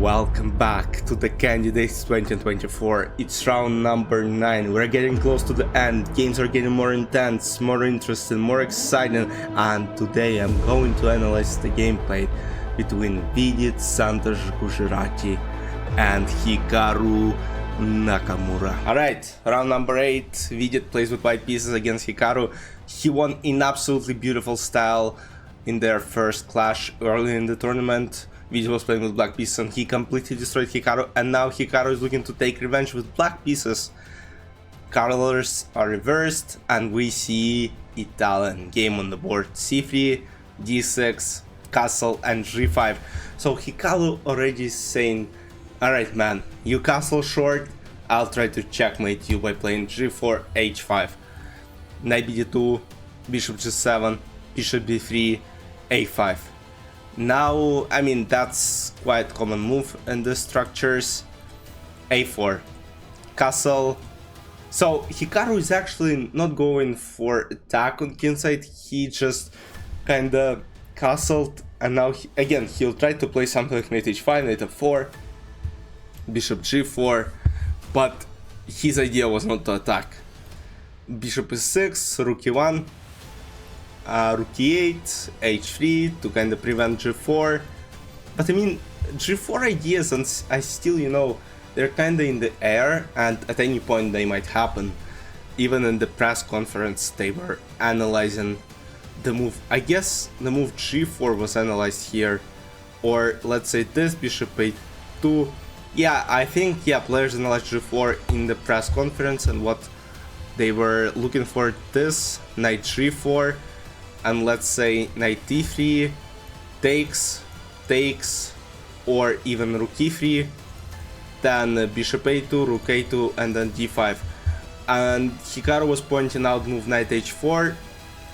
Welcome back to the Candidates 2024. It's round number 9. We're getting close to the end. Games are getting more intense, more interesting, more exciting, and today I'm going to analyze the gameplay between Vidit Gujrathi and Hikaru Nakamura. Alright, round number 8. Vidit plays with white pieces against Hikaru. He won in absolutely beautiful style in their first clash early in the tournament. Vidit was playing with black pieces and he completely destroyed Hikaru, and now Hikaru is looking to take revenge with black pieces. Colors are reversed and we see Italian game on the board: c3, d6, castle and g5. So Hikaru already is saying, alright man, you castle short, I'll try to checkmate you by playing g4, h5, knight bd2, bishop g7, bishop b3, a5. Now, I mean, that's quite common move in the structures. a4, castle. So Hikaru is actually not going for attack on kingside, he just kinda castled, and now again he'll try to play something like knight h5, knight f4, bishop g4, but his idea was not to attack. Bishop e6, rook e1, rook e8, h3 to kind of prevent g4. But I mean, g4 ideas, and I still, you know, they're kind of in the air and at any point they might happen. Even in the press conference they were analyzing the move. I guess the move g4 was analyzed here, or let's say this, bishop a2. Yeah, I think, yeah, players analyzed g4 in the press conference, and what they were looking for, this knight g4, and let's say knight d3 takes, or even rook e3, then bishop a2, rook a2, and then d5. And Hikaru was pointing out move knight h4,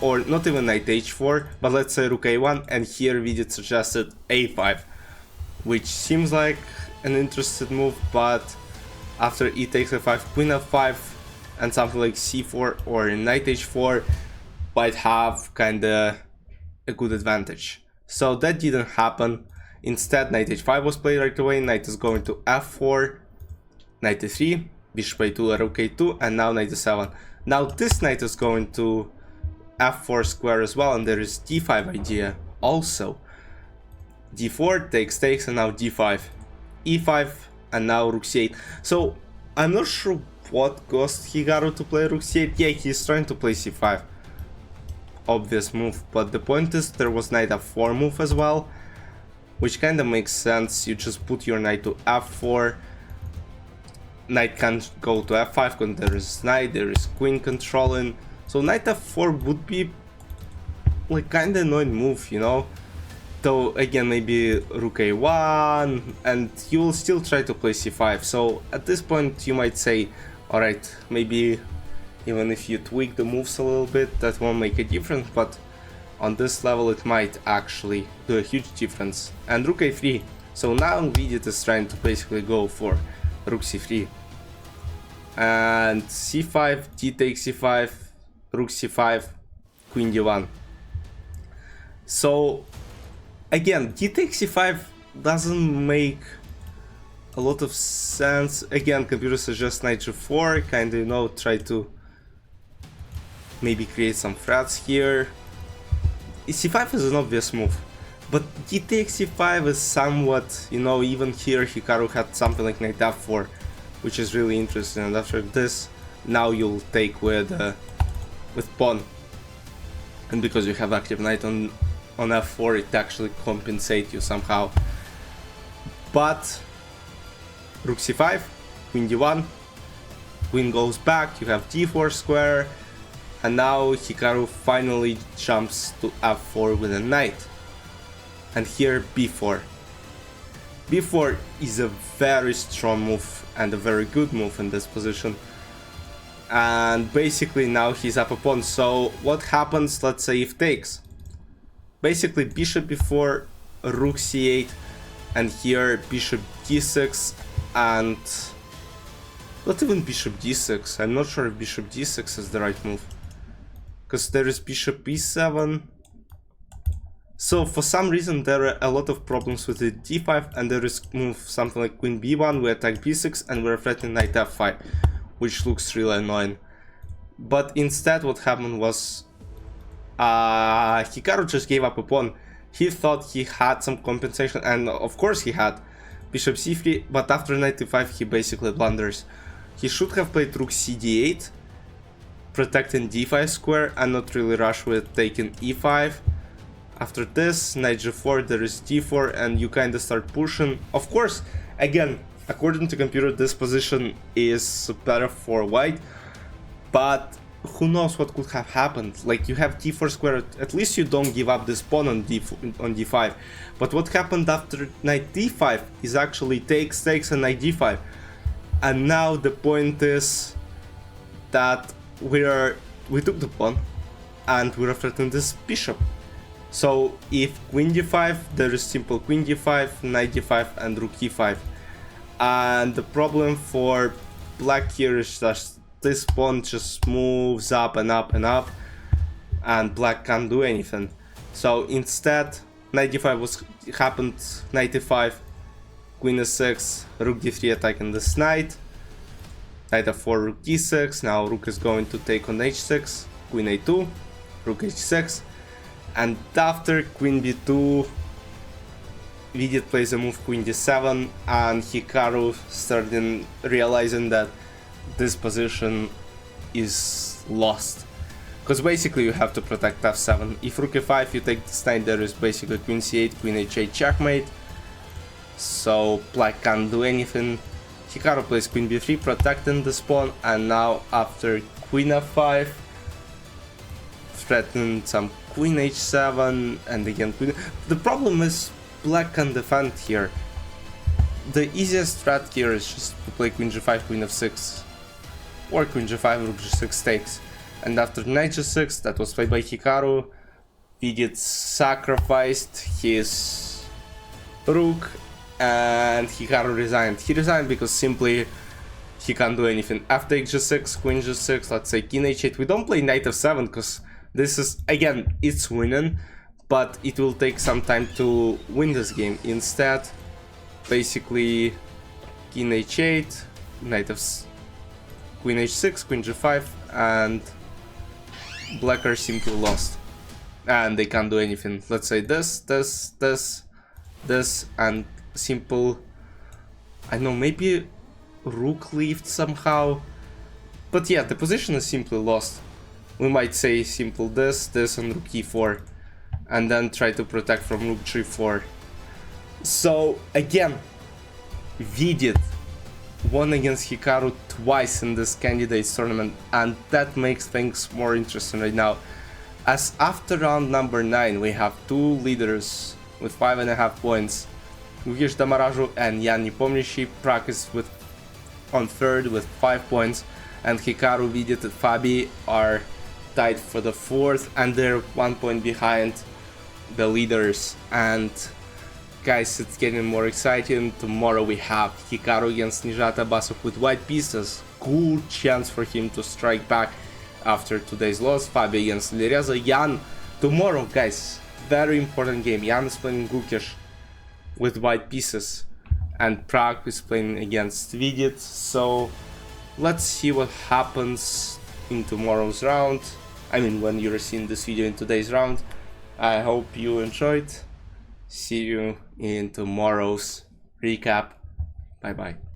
or not even knight h4, but let's say rook a1, and here Vidit suggested a5, which seems like an interesting move, but after e takes a5, queen f5, and something like c4 or knight h4 might have kinda a good advantage. So that didn't happen. Instead, knight h5 was played right away, knight is going to f4, knight e3, bishop a2, rook a2, and now knight e7. Now this knight is going to f4 square as well, and there is d5 idea also. d4 takes, and now d5, e5, and now rook c8. So I'm not sure what caused Hikaru to play rook c8. Yeah, he's trying to play c5. Obvious move, but the point is there was knight f4 move as well, which kind of makes sense. You just put your knight to f4, knight can't go to f5 because there is knight, there is queen controlling, so knight f4 would be like kind of annoying move, you know. Though again, maybe rook a1, and you will still try to play c5. So at this point you might say, alright, maybe even if you tweak the moves a little bit, that won't make a difference, but on this level it might actually do a huge difference. And rook a3, so now Vidit is trying to basically go for rook c3, and c5, d takes c5, rook c5, queen d1. So again, d takes c5 doesn't make a lot of sense. Again, computer suggests knight g4, kind of, you know, try to maybe create some threats here. c5 is an obvious move, but d takes c5 is somewhat, you know, even here Hikaru had something like knight f4, which is really interesting, and after this, now you'll take with pawn, and because you have active knight on f4, it actually compensates you somehow. But rook c5, queen d1, queen goes back, you have d4 square, and now Hikaru finally jumps to f4 with a knight. And here b4. b4 is a very strong move and a very good move in this position. And basically now he's up a pawn. So what happens, let's say if takes? Basically bishop b4, rook c8, and here bishop d6, and not even bishop d6. I'm not sure if bishop d6 is the right move, because there is bishop e7, So for some reason there are a lot of problems with the d5, and there is move something like queen b1, we attack b6, and we're threatening knight f5, which looks really annoying. But instead what happened was Hikaru just gave up a pawn. He thought he had some compensation, and of course he had. Bishop c3, but after knight e5 he basically blunders. He should have played rook cd8, protecting d5 square and not really rush with taking e5. After this, knight g4, there is d4, and you kinda start pushing. Of course, again, according to computer, this position is better for white, but who knows what could have happened. Like, you have d4 square, at least you don't give up this pawn on d5. But what happened after knight d5 is actually takes and knight d5. And now the point is that we took the pawn and we're threatening this bishop. So if queen d5, there is simple queen d5, knight d5, and rook e5. And the problem for black here is that this pawn just moves up and up and up, and black can't do anything. So instead, knight d5 happened, knight e5, queen e6, rook d3 attacking this knight, knight f4, rook d6. Now rook is going to take on h6, queen a2, rook h6. And after queen b2, Vidit plays a move queen d7, and Hikaru started realizing that this position is lost. Because basically you have to protect f7. If rook e5, you take this knight, there is basically queen c8, queen h8 checkmate. So black can't do anything. Hikaru plays queen b3, protecting this pawn, and now after queen f5, threatening some queen h7, and again queen. The problem is black can defend here. The easiest strat here is just to play queen g5, queen f6, or queen g5, rook g6 takes. And after knight g6, that was played by Hikaru, Vidit sacrificed his rook, and Hikaru resigned. He resigned because simply he can't do anything. After h6, queen g6, let's say king h8. We don't play knight f7 because this is, again, it's winning, but it will take some time to win this game. Instead, basically, king h8, knight f, queen h6, queen g5, and black are simply lost. And they can't do anything. Let's say this, and simple, I don't know, maybe rook left somehow. But yeah, the position is simply lost. We might say simple this, and rook e4, and then try to protect from rook g4. So again, Vidit won against Hikaru twice in this candidates tournament, and that makes things more interesting right now. As after round number 9, we have two leaders with 5.5 points, Łukasz Damaraju and Jan Nepomniachtchi. Practice with on third with 5 points, and Hikaru, Vidit, and Fabi are tied for the fourth, and they're 1 point behind the leaders. And guys, it's getting more exciting. Tomorrow we have Hikaru against Nijat Abbasov with white pieces. Cool chance for him to strike back after today's loss. Fabi against Lereza. Jan tomorrow, guys, very important game. Jan is playing Łukasz with white pieces, and Prague is playing against Vidit. So let's see what happens in tomorrow's round. I mean, when you're seeing this video in today's round. I hope you enjoyed. See you in tomorrow's recap. Bye bye.